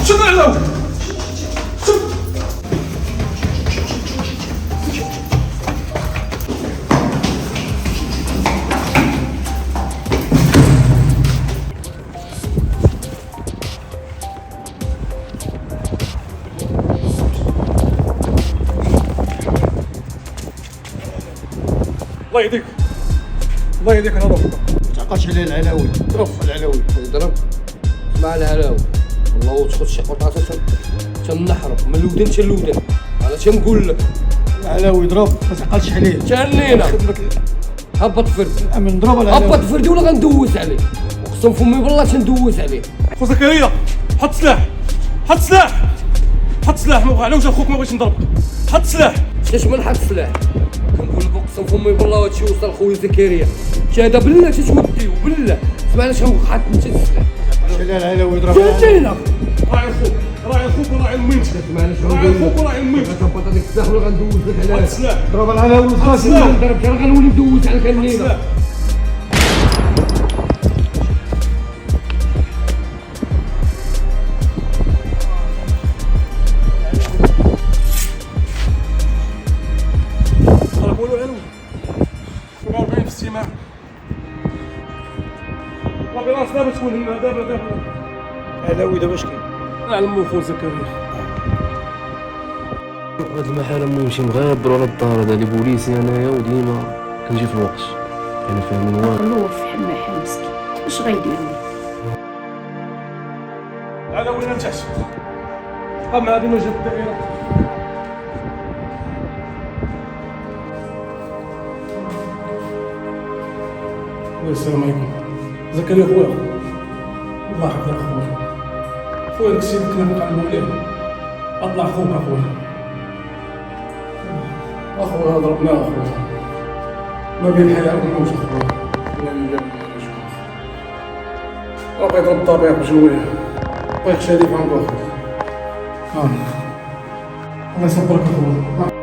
شنو علو؟ الله يهديك الله يهديك. انا روح ما تعقلش عليه العلاوي. العلاوي يضرب مع العلاوي والله وتاخذ شي قطعه تنحرق من الودان حتى الودان. انا تنقول لك العلاوي ضرب ما تعقلش عليه. تهنينا هبط فردي. من ضرب العلاوي. هبط فردي ولا غندوز عليه. اقسم فمي بالله تندوز عليه. خو زكريا حط سلاح حط سلاح حط سلاح. ما على وجه خوك ما بغيتش نضربك. حط سلاح. علاش ما نحط سلاح؟ كنقول لك اقسم فمي بالله هادشي وصل خويا زكريا. هذا بالله تتوديو بالله. سمع علاش غنحط انت السلاح. عليه العلاوي ضرب. تهنينا راعي خوك راعي خوك وراعي الميت. راعي خوك وراعي الميت. غنهبط هذيك السلاح ولا غندوز لك حط عليه. سلاح. ضرب العلاوي وخلاص. نضربك راه غنولي ندوز عليك هنينا. ضرب ولو علوي 47 في السماع. باقي راس دابا تكون هنا دابا. العلاوي دابا اش كاين؟ نعلمو خو زكريا. هاد المحل ماشي مغابر ولا الدار. هذا لي بوليسي انايا وديما كنجي في الوقت. انا فاهمين والو. خلوه في حماحل مسكين اش غيديروا؟ على وين تحت بقى مع هذه ما جات الدائره. السلام عليكم. زكريا خويا، الله يحفظك خويا. خويا داك الشيء اللي كنا كنعلمو ليه اطلع خوك اخويا. اخويا ضربناه اخويا، ما بين الحياه والموت اخويا. راه بغيت يضرب الطبيب بجويه، بغيت شادي فهمت اخويا. الله يصبرك اخويا.